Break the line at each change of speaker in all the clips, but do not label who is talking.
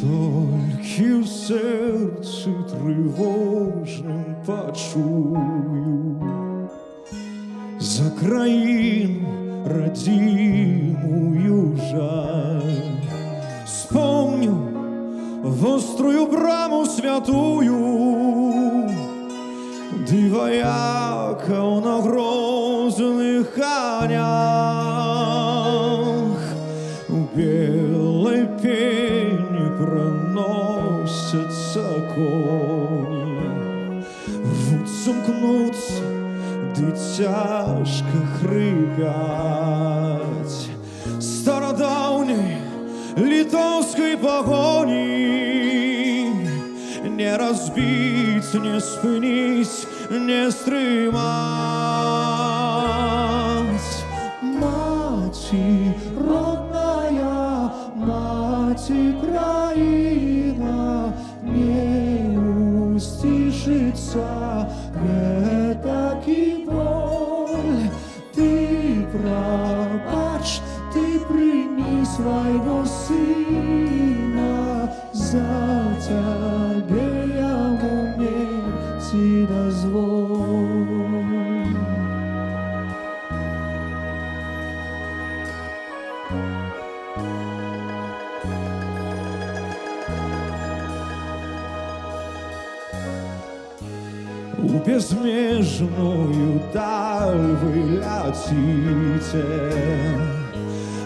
Толькі в серці тривожним почую за країну родимую жаль. Вспомню вострую браму святую, дивояка на грозных конях. В белой пене проносятся кони, рвутся, мкнутся, да тяжко хрипят стародавней литовской погони. Не разбить, не спынить, не стремать. Мати родная, мати краина, не устишится этакий боль. Ты пробачь, ты прими своего сына, за тебе я умереть и дозволь. У безмежную даль вы летите,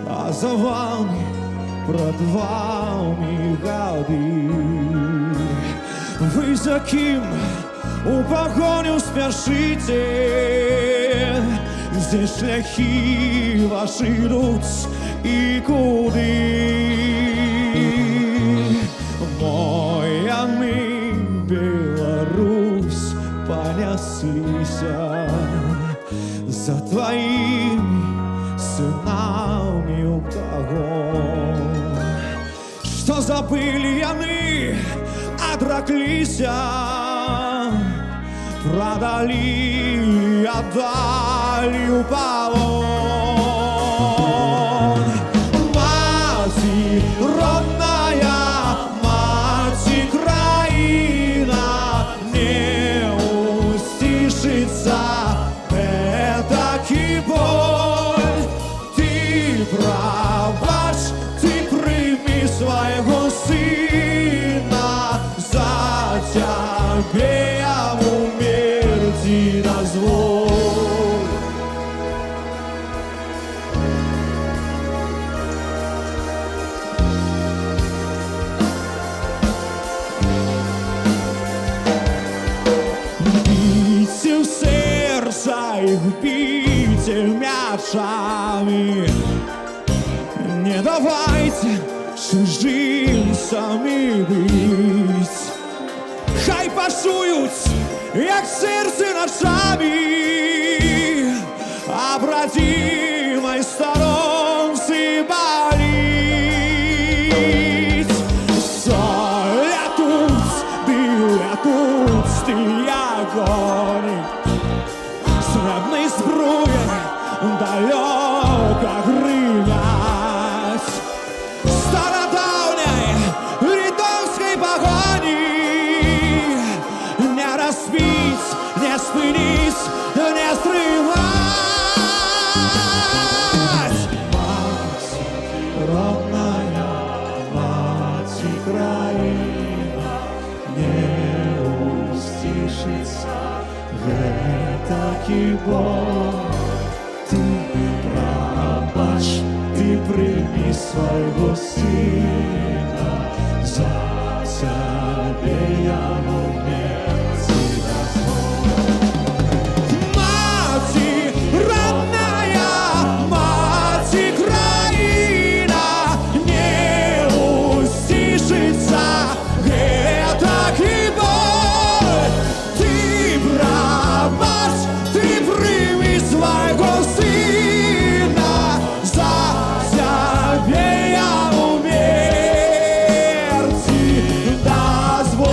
а за вами, пред вами годы. Вы за кем у погоню спешите? Здесь шляхи ваши идут и куды. Моя мы, Беларусь, понеслись за твоими сынами у погон. Что забыли яны, отраклися, продали, отдали у полон. Мати родная, мати краина, не устишится этакий боль. Ты пробачь, ты прими своего сына, за тебе я умереть и дозволь. Бейте в сердце их, бейте мячами, не давайте чужинцами быть. Хай пасують, як серце ночами, а бродимой сторонці болить. Солятут, билятут стиль огонь, сребной збрує далеко гринять. Стародавней литовской погони не разбить, не спынить, не срывать. Мать родная, мать краина, не устишится этакий боль. Ты пробачь, ты прими своего сына, за тебе я умереть и дозволь. Мати родная, мати краина, не устишится этакий боль. Ты пробачь, ты прими своего сына, за тебе я умереть и дозволь.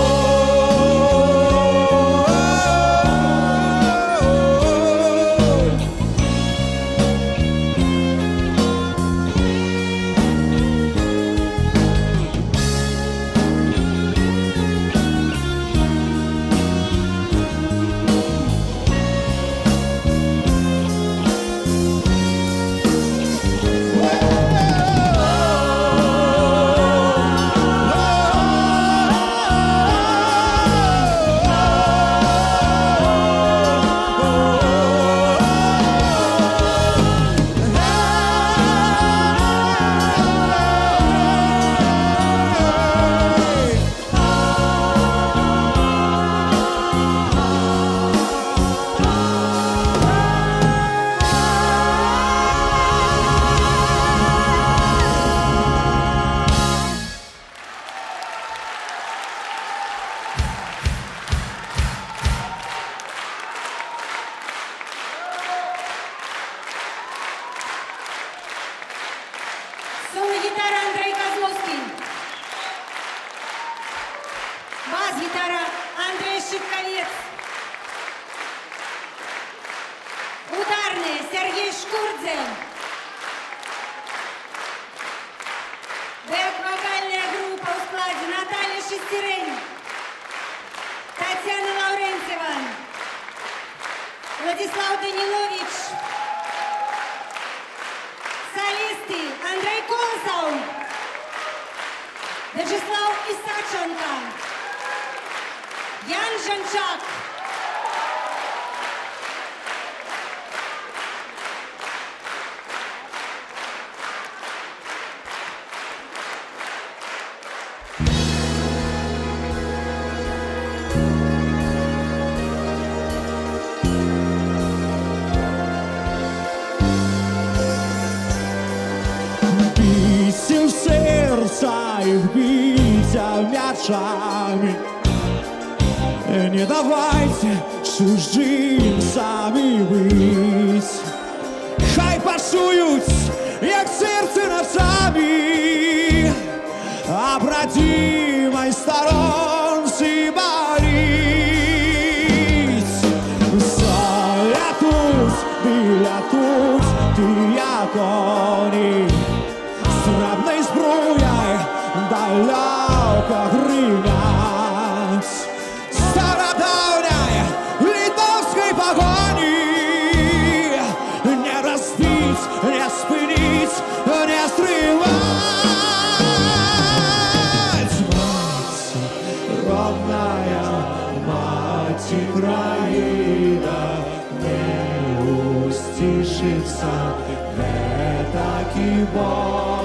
Шкурдзе. Бек-вокальная группа у складе Наталья Шестерень, Татьяна Лаврентьева, Владислав Данилович, солисты Андрей Колосов, Вячеслав Исаченко, Ян Жанчак.
Бійся в сердца и вбейся мячами. Не давайте чужинцами быть. Хай пасують, як серце ночами, а бродимой сторонці болить. Стоя тут, біля тут, тія коні, срібною зброєю далеко гримять. Стародавней литовской погони не разбить, не спынить, не срывать. Мать, родная мать Украина, не устишится, не таки боль.